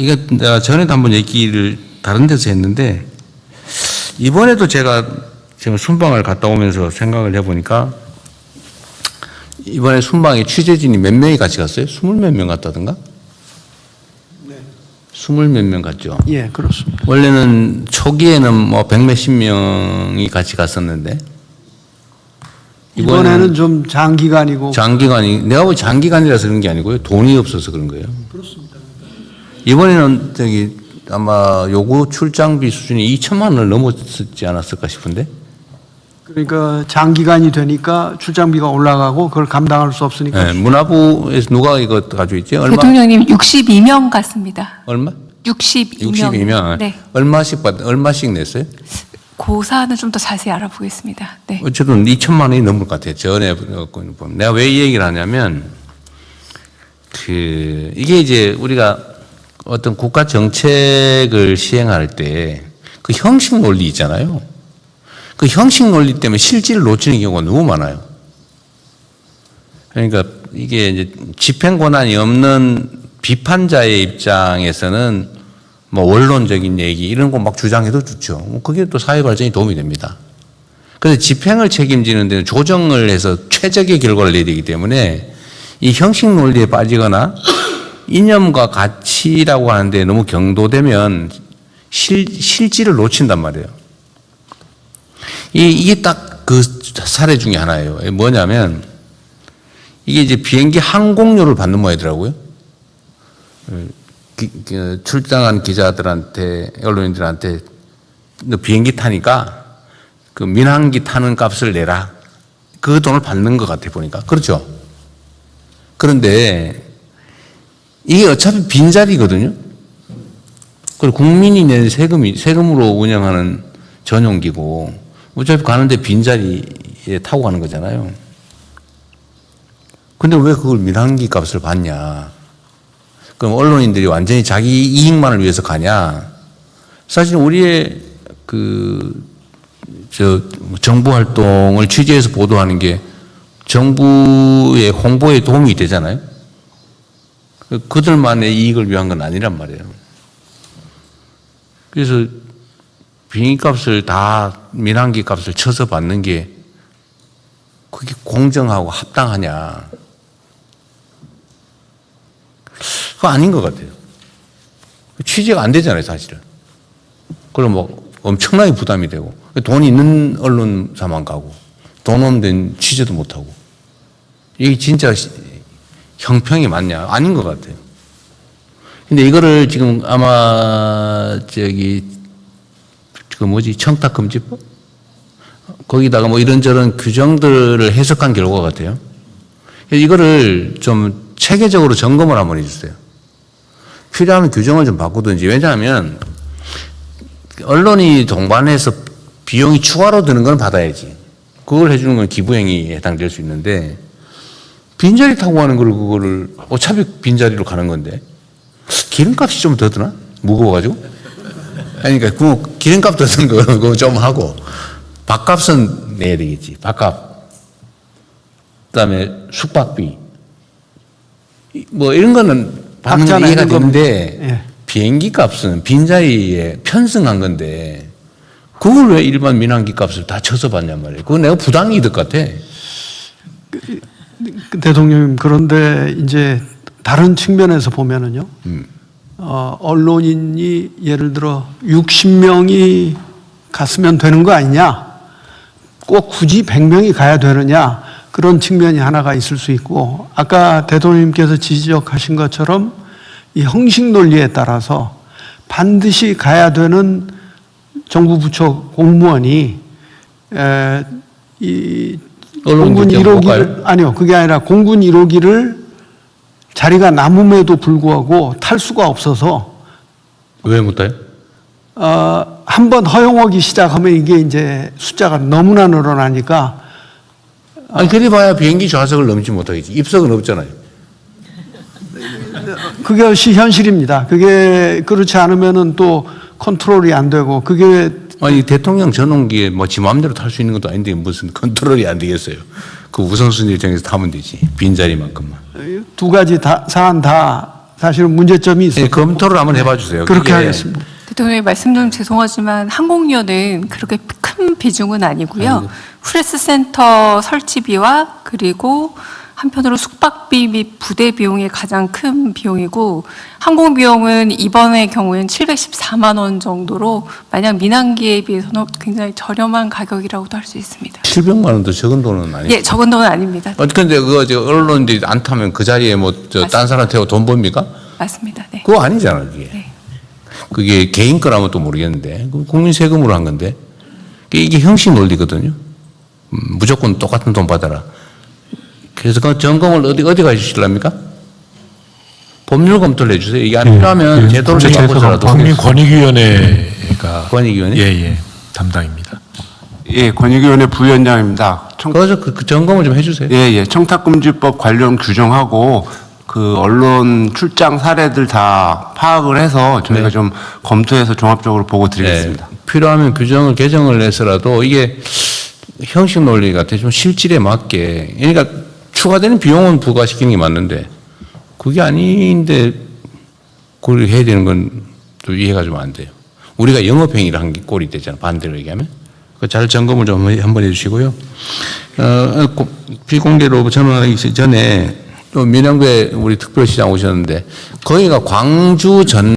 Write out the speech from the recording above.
이거 내가 전에도 한번 얘기를 다른 데서 했는데, 이번에도 제가 지금 순방을 갔다 오면서 생각을 해보니까, 이번에 순방에 취재진이 몇 명이 같이 갔어요? 20몇 명 갔다던가? 네. 20몇 명 갔죠? 예, 그렇습니다. 원래는 초기에는 뭐 100몇십 명이 같이 갔었는데, 이번에는 좀 장기간이고. 장기간이, 내가 보기 장기간이라서 그런 게 아니고요. 돈이 없어서 그런 거예요. 그렇습니다. 이번에는 저기 아마 요구 출장비 수준이 2천만 원을 넘었지 않았을까 싶은데? 그러니까 장기간이 되니까 출장비가 올라가고 그걸 감당할 수 없으니까. 네, 문화부에서 누가 이거 가지고 있지? 얼마? 대통령님 62명 같습니다. 얼마? 62명. 62명. 네. 얼마씩 냈어요? 고사는 좀 더 자세히 알아보겠습니다. 네. 어쨌든 2천만 원이 넘을 것 같아요. 전에 보면. 내가 왜 이 얘기를 하냐면, 이게 이제 우리가 어떤 국가 정책을 시행할 때 그 형식 논리 있잖아요. 그 형식 논리 때문에 실질을 놓치는 경우가 너무 많아요. 그러니까 이게 이제 집행 권한이 없는 비판자의 입장에서는 뭐 원론적인 얘기 이런 거 막 주장해도 좋죠. 그게 또 사회 발전에 도움이 됩니다. 그런데 집행을 책임지는 데는 조정을 해서 최적의 결과를 내야 되기 때문에 이 형식 논리에 빠지거나 이념과 가치라고 하는데 너무 경도되면 실질을 놓친단 말이에요. 이게 딱 그 사례 중에 하나예요. 뭐냐면 이게 이제 비행기 항공료를 받는 모양이더라고요. 출장한 기자들한테, 언론인들한테 너 비행기 타니까 그 민항기 타는 값을 내라. 그 돈을 받는 것 같아 보니까. 그렇죠? 그런데 이게 어차피 빈자리거든요. 그리고 국민이 낸 세금으로 운영하는 전용기고 어차피 가는데 빈자리에 타고 가는 거잖아요. 근데 왜 그걸 민항기 값을 받냐? 그럼 언론인들이 완전히 자기 이익만을 위해서 가냐? 사실 우리의 정부 활동을 취재해서 보도하는 게 정부의 홍보에 도움이 되잖아요. 그들만의 이익을 위한 건 아니란 말이에요. 그래서 비행기 값을 다 민항기 값을 쳐서 받는 게 그게 공정하고 합당하냐? 그거 아닌 것 같아요. 취재가 안 되잖아요, 사실은. 그럼 뭐 엄청나게 부담이 되고 돈이 있는 언론사만 가고 돈 없는 데는 취재도 못 하고 이게 진짜 형평이 맞냐? 아닌 것 같아요. 근데 이거를 지금 아마 청탁금지법? 거기다가 뭐 이런저런 규정들을 해석한 결과 같아요. 이거를 좀 체계적으로 점검을 한번 해주세요. 필요하면 규정을 좀 바꾸든지. 왜냐하면 언론이 동반해서 비용이 추가로 드는 건 받아야지. 그걸 해주는 건 기부행위에 해당될 수 있는데 빈자리 타고 가는 걸 그거를 어차피 빈자리로 가는 건데 기름값이 좀 더 드나? 무거워가지고? 아니, 그러니까 그 기름값 더 드는 거 그거 좀 하고 밥값은 내야 되겠지. 밥값. 그다음에 숙박비. 뭐 이런 거는 받는 건 이해가 되는데 예. 비행기 값은 빈자리에 편승한 건데 그걸 왜 일반 민항기 값을 다 쳐서 받냔 말이에요. 그거 내가 부당이득 같아. 대통령님, 그런데 이제 다른 측면에서 보면은요, 언론인이 예를 들어 60명이 갔으면 되는 거 아니냐? 꼭 굳이 100명이 가야 되느냐? 그런 측면이 하나가 있을 수 있고, 아까 대통령님께서 지적하신 것처럼 이 형식 논리에 따라서 반드시 가야 되는 정부 부처 공무원이 이 공군 1호기를 아니요, 그게 아니라 공군 1호기를 자리가 남음에도 불구하고 탈 수가 없어서 왜 못 타요? 한번 허용하기 시작하면 이게 이제 숫자가 너무나 늘어나니까 아니 그리 봐야 비행기 좌석을 넘지 못하겠지. 입석은 없잖아요. 그것이 현실입니다. 그게 그렇지 않으면은 또 컨트롤이 안 되고 그게 아니 대통령 전용기에 뭐 지 마음대로 탈 수 있는 것도 아닌데 무슨 컨트롤이 안 되겠어요. 그 우선순위 정해서 타면 되지. 빈자리만큼만. 두 가지 사안 다 사실은 문제점이 있어요. 네, 검토를 한번 해봐 주세요. 그렇게 이게 하겠습니다. 대통령님 말씀 좀 죄송하지만 항공료는 그렇게 큰 비중은 아니고요. 프레스센터 설치비와 그리고 한편으로 숙박비 및 부대 비용이 가장 큰 비용이고 항공 비용은 이번의 경우에는 714만 원 정도로 만약 민항기에 비해서는 굉장히 저렴한 가격이라고도 할 수 있습니다. 700만 원도 적은 돈은 아니에요. 예, 적은 돈은 아닙니다. 근데 그거 저 언론들이 안 타면 그 자리에 뭐 저 딴 사람 태워 돈 법니까? 맞습니다. 네. 그거 아니잖아요, 그게. 네. 그게 개인 거라면 또 모르겠는데 그 국민 세금으로 한 건데 이게 형식 논리거든요. 무조건 똑같은 돈 받아라. 그래서 그 점검을 어디가 해주실랍니까? 법률 검토를 해주세요. 이게 안 필요하면 제도를 바꿔서라도. 국민권익위원회가 권익위원회? 예, 담당입니다. 예, 권익위원회 부위원장입니다. 그래서 그 점검을 좀 해주세요. 예, 청탁금지법 관련 규정하고 그 언론 출장 사례들 다 파악을 해서 저희가 네. 좀 검토해서 종합적으로 보고 드리겠습니다. 네, 필요하면 규정을 개정을 해서라도 이게 형식 논리 같아 좀 실질에 맞게. 그러니까 추가되는 비용은 부과시키는 게 맞는데 그게 아닌데 그걸 해야 되는 건 또 이해가 좀 안 돼요. 우리가 영업행위를 한 게 꼴이 되잖아. 반대로 얘기하면. 잘 점검을 좀 한번 해주시고요. 비공개로 전화하기 전에 또 민영배 우리 특별시장 오셨는데 거기가 광주 전